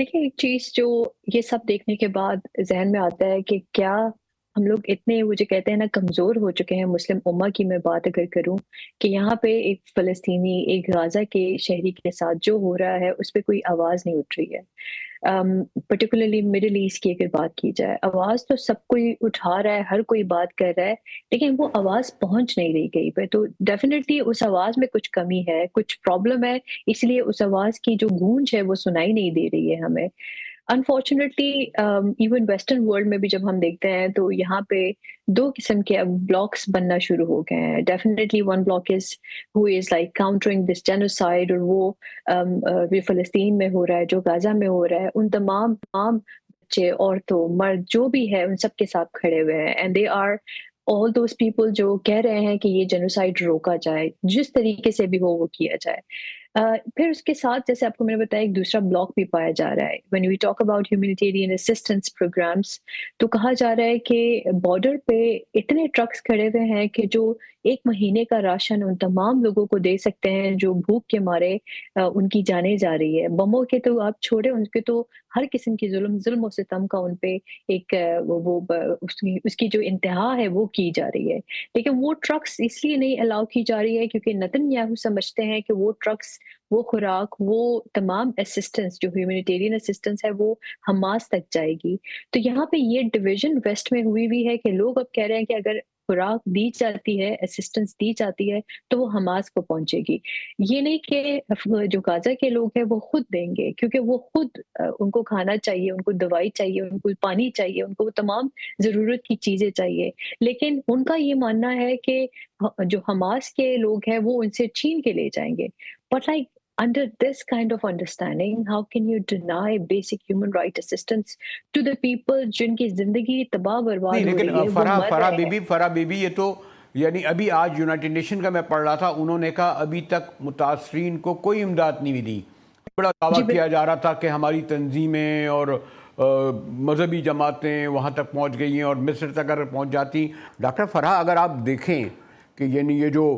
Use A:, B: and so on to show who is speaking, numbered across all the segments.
A: देखिए, एक चीज़ जो ये सब देखने के बाद ज़हन में आता है कि क्या हम लोग इतने वो जो कहते हैं ना कमज़ोर हो चुके हैं मुस्लिम उम्मा की मैं बात अगर करूँ कि यहाँ पे एक फ़लस्तीनी, एक गाज़ा के शहरी के साथ जो हो रहा है उस पे कोई आवाज़ नहीं उठ रही है। पर्टिकुलरली मिडल ईस्ट की अगर बात की जाए, आवाज़ तो सब कोई उठा रहा है, हर कोई बात कर रहा है, लेकिन वो आवाज़ पहुँच नहीं रही कहीं पे। तो डेफ़िनिटली उस आवाज़ में कुछ कमी है, कुछ प्रॉब्लम है, इसलिए उस आवाज़ की जो गूंज है वो सुनाई नहीं दे रही है हमें। अनफॉर्चुनेटली इवन वेस्टर्न वर्ल्ड में भी जब हम देखते हैं तो यहाँ पे 2 किस्म के अब ब्लॉक्स बनना शुरू हो गए हैं। Definitely one block is who is like countering this genocide, और वो ये फ़लस्तीन में हो रहा है, जो गाज़ा में हो रहा है, उन तमाम तमाम बच्चे, औरतों, मर्द जो भी है उन सब के साथ खड़े हुए हैं, and they are all those people जो कह रहे हैं कि ये जेनोसाइड रोका जाए, जिस तरीके से भी हो वो किया जाए। फिर उसके साथ जैसे आपको मैंने बताया एक दूसरा ब्लॉक भी पाया जा रहा है। When we talk about humanitarian assistance programs, तो कहा जा रहा है कि बॉर्डर पे इतने ट्रक्स खड़े हुए हैं कि जो 1 महीने का राशन उन तमाम लोगों को दे सकते हैं जो भूख के मारे उनकी जानें जा रही है। बमों के तो आप छोड़े, उनके तो हर किस्म की ज़ुल्म और सितम का उन पे एक वो ब उसकी उसकी जो इंतहा है वो की जा रही है। लेकिन वो ट्रक्स इसलिए नहीं अलाउ की जा रही है क्योंकि नेतन्याहू समझते हैं कि वो ट्रक्स, वो खुराक, वो तमाम असिस्टेंस जो ह्यूमैनिटेरियन असिस्टेंस है वो हमास तक जाएगी। तो यहाँ पे ये डिवीज़न वेस्ट में हुई हुई है कि लोग अब कह रहे हैं कि अगर खुराक दी जाती है, असिस्टेंस दी जाती है, तो वो हमास को पहुँचेगी। ये नहीं कि जो गाज़ा के लोग हैं वो खुद देंगे, क्योंकि वो खुद उनको खाना चाहिए, उनको दवाई चाहिए, उनको पानी चाहिए, उनको वो तमाम ज़रूरत की चीज़ें चाहिए। लेकिन उनका ये मानना है कि जो हमास के लोग हैं वो उनसे छीन के ले जाएँगे। But like under this kind of understanding, how can you deny basic human right assistance to the people जिनकी ज़िंदगी तबाह
B: नहीं,
A: बर्बाद हो
B: लेकिन
A: रही है, वो
B: फराह
A: मर
B: फराह
A: रहे हैं।
B: बीबी फराह बीबी ये तो यानी अभी आज यूनाइटेड नेशन का मैं पढ़ रहा था, उन्होंने कहा अभी तक मुतासरीन को कोई इमदाद नहीं मिली। बड़ा दावा
A: जी
B: किया जा रहा था कि हमारी तंजीमें और मजहबी जमातें वहाँ तक पहुँच गई हैं और मिस्र तक अगर पहुँच जाती। डॉक्टर फराह, अगर आप देखें कि यानी ये जो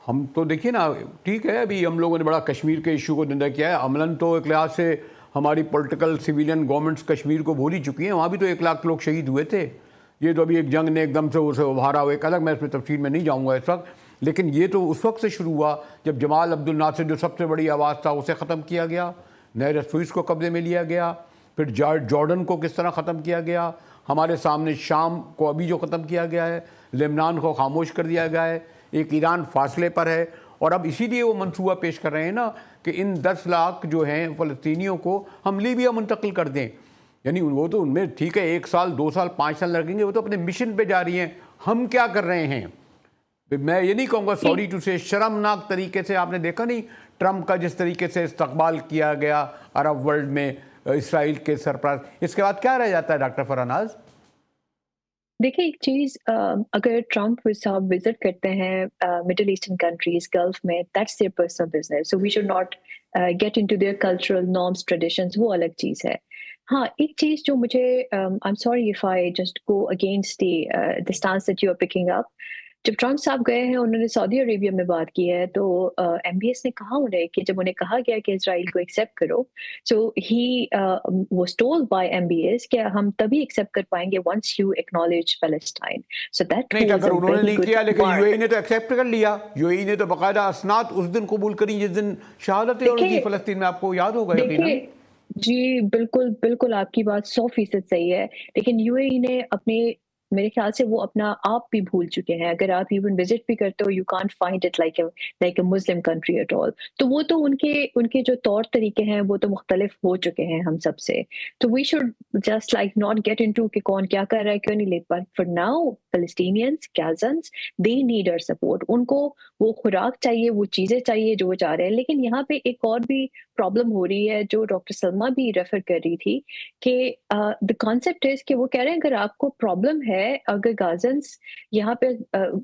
B: हम तो देखिए ना, ठीक है अभी हम लोगों ने बड़ा कश्मीर के इशू को निंदा किया है, अमलन तो एक लिहाज से हमारी पॉलिटिकल सिविलियन गवर्नमेंट्स कश्मीर को भूल ही चुकी हैं, वहाँ भी तो 1 लाख लोग शहीद हुए थे। ये तो अभी एक जंग ने एकदम से उसे उभारा हुआ, एक अलग, मैं इसमें तफसील में नहीं जाऊँगा इस वक्त, लेकिन ये तो उस वक्त से शुरू हुआ जब जमाल अब्दुल नासिर जो सबसे बड़ी आवाज़ था उसे ख़त्म किया गया, नहर स्विस को कब्ज़े में लिया गया, फिर जॉर्डन को किस तरह ख़त्म किया गया, हमारे सामने शाम को अभी जो ख़त्म किया गया है, लेबनान को खामोश कर दिया गया है, एक ईरान फासले पर है। और अब इसीलिए वो मंसूबा पेश कर रहे हैं ना कि इन 10 लाख जो हैं फ़लस्तीनियों को हम लीबिया मुंतकिल कर दें। यानी वो तो उनमें ठीक है 1 साल 2 साल 5 साल लगेंगे, वो तो अपने मिशन पे जा रही हैं। हम क्या कर रहे हैं? मैं ये नहीं कहूँगा, सॉरी टू से, शर्मनाक तरीके से आपने देखा नहीं ट्रंप का जिस तरीके से इस्तकबाल किया गया अरब वर्ल्ड में इसराइल के सरपराज। इसके बाद क्या रह जाता है डॉक्टर फरनाज?
A: देखिए एक चीज़, अगर ट्रम्प साहब विज़िट करते हैं मिडल ईस्टर्न कंट्रीज़, गल्फ़ में, that's their personal business, so we should not get into their cultural norms, traditions, वो अलग चीज़ है। हाँ, एक चीज़ जो मुझे I am sorry if I just go against the stance that you are picking up. जब ट्रम्प साहब गए हैं, उन्होंने सऊदी अरेबिया में बात की है, तो एमबीएस ने कहा उन्हें कि जब उन्हें कहा गया कि इज़राइल को एक्सेप्ट करो, so he was told by MBS कि हम तभी एक्सेप्ट कर पाएँगे once you acknowledge Palestine. So that
B: नहीं,
A: वाज़
B: अगर
A: अ
B: उन्होंने
A: वेरी
B: नहीं
A: गुड
B: किया, लेकिन यूएई
A: मार्क।
B: ने तो एक्सेप्ट कर लिया। यूएई ने तो बाकायदा असनाद उस दिन कबूल करी जिस दिन शहादत है उनकी
A: देखिए
B: फ़लस्तीन में, आपको याद होगा
A: देखिए,
B: यकीनन।
A: जी, बिल्कुल, बिल्कुल आपकी बात 100% सही है। लेकिन यूएई ने अपने, मेरे ख़्याल से वो अपना आप भी भूल चुके हैं। अगर आप इवन विज़िट भी करते हो, you can't find it like a Muslim country at all. तो वो तो उनके उनके जो तौर-तरीके हैं, वो तो मुख्तलिफ हो चुके हैं हम सब से। तो we should just like not get into कि कौन क्या कर रहा है, क्यों नहीं ले पा, for now Palestinians, Gazans, they need our support. उनको वो खुराक चाहिए, वो चीज़ें चाहिए जो वो चाह रहे हैं। लेकिन यहाँ पे एक और भी प्रॉब्लम हो रही है जो डॉक्टर सलमा भी रेफर कर रही थी कि द कॉन्सेप्ट इज कि वो कह रहे हैं अगर आपको प्रॉब्लम है, अगर गाजन्स यहाँ पे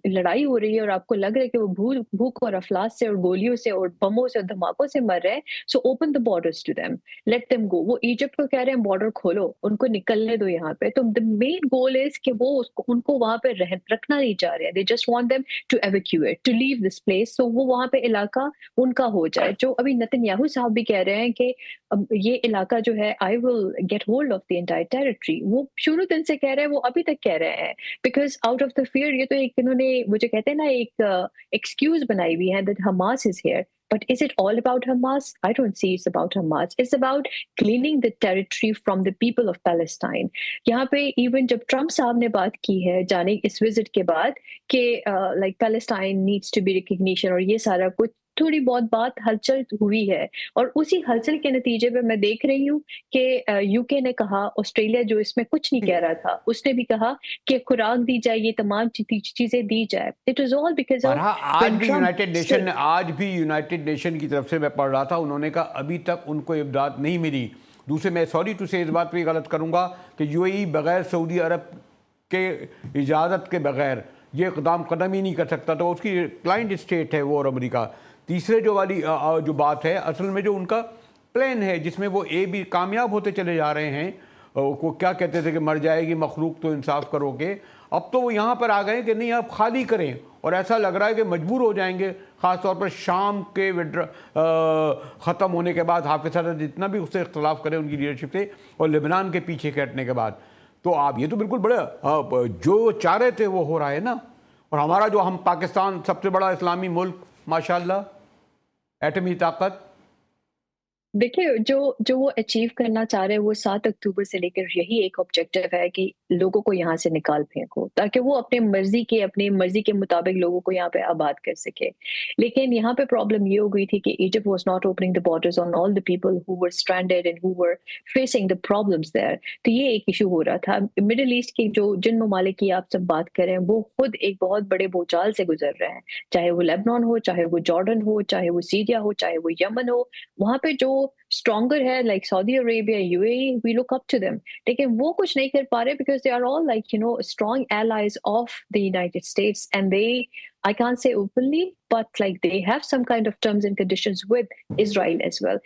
A: लड़ाई हो रही है और आपको लग रहा है कि वो भूख भूख और अफलास से और गोलियों से और बमों से और धमाकों से मर रहे हैं, so open the borders to them, let them go. वो इजिप्ट को कह रहे हैं बॉर्डर खोलो, उनको निकलने दो यहाँ पे। तो द मेन गोल इज कि वो उनको वहां पे रखना नहीं चाह रहे हैं, they just want them to evacuate, to leave this place, so वो वहाँ पे इलाका उनका हो जाए। जो अभी नेतन्याहू साहब भी कह रहे हैं कि अब ये इलाका जो है, I will get hold of the entire territory, वो शुरू दिन से कह रहे हैं, वो अभी तक कह रहे हैं, because out of the fear, ये तो एक इन्होंने वो जो कहते हैं ना एक एक्सक्यूज बनाई हुई है that Hamas is here. But is it all about Hamas? I don't see it's about Hamas. It's about cleaning the territory from the people of Palestine. यहाँ पे इवन जब ट्रम्प साहब ने बात की है जाने इस विजिट के बाद कि like Palestine needs to be recognition और ये सारा कुछ, थोड़ी बहुत बात हलचल हुई है, और उसी हलचल के नतीजे पे मैं देख रही हूँ कि यूके ने कहा, ऑस्ट्रेलिया जो इसमें कुछ नहीं कह रहा था, उसने भी कहा कि खुराक दी जाए, ये तमाम चीजें दी जाए। इट इज ऑल बिकॉज
B: और हाँ,
A: ऑफ
B: आज भी यूनाइटेड नेशन की तरफ से मैं पढ़ रहा था, उन्होंने कहा अभी तक उनको इमदाद नहीं मिली। दूसरे, मैं सॉरी टू से इस बात पे गलत करूंगा कि यूएई बगैर सऊदी अरब के इजाज़त के बगैर ये इक़दाम कदम ही नहीं कर सकता, तो उसकी क्लाइंट स्टेट है वो और अमेरिका। तीसरे जो बात है, असल में जो उनका प्लान है जिसमें वो भी कामयाब होते चले जा रहे हैं, को क्या कहते थे कि मर जाएगी मखलूक तो इंसाफ करोगे, अब तो वो यहाँ पर आ गए कि नहीं आप खाली करें, और ऐसा लग रहा है कि मजबूर हो जाएंगे, ख़ास तौर पर शाम के ख़त्म होने के बाद, हाफिज़ असद जितना भी उससे इख्तलाफ करें उनकी लीडरशिप से, और लेबनान के पीछे हटने के बाद। तो आप ये तो बिल्कुल बड़े जो चाह रहे थे वो हो रहा है ना। और हमारा जो, हम पाकिस्तान सबसे बड़ा इस्लामी मुल्क माशाल्लाह, एटमी ताकत।
A: देखिए, जो वो अचीव करना चाह रहे हैं, वो 7 अक्टूबर से लेकर यही एक ऑब्जेक्टिव है कि लोगों को यहाँ से निकाल फेंको, ताकि वो अपनी मर्जी के मुताबिक लोगों को यहाँ पे आबाद कर सके। लेकिन यहाँ पे प्रॉब्लम ये हो गई थी कि Egypt was not opening the borders on all the people who were stranded and who were facing the problems there. तो ये एक इशू हो रहा था। मिडिल ईस्ट के जिन ममालिक की आप सब बात करें, वो खुद एक बहुत बड़े भूचाल से गुजर रहे हैं, चाहे वो लेबनान हो, चाहे वो जॉर्डन हो, चाहे वो सीरिया हो, चाहे वो यमन हो। वहाँ पे जो स्ट्रॉन्गर है like Saudi Arabia, UAE, we look up to them, लेकिन वो कुछ नहीं कर पा रहे because they are all like strong allies of the United States, and they, I can't say openly, but like they have some kind of terms and conditions with Israel as well.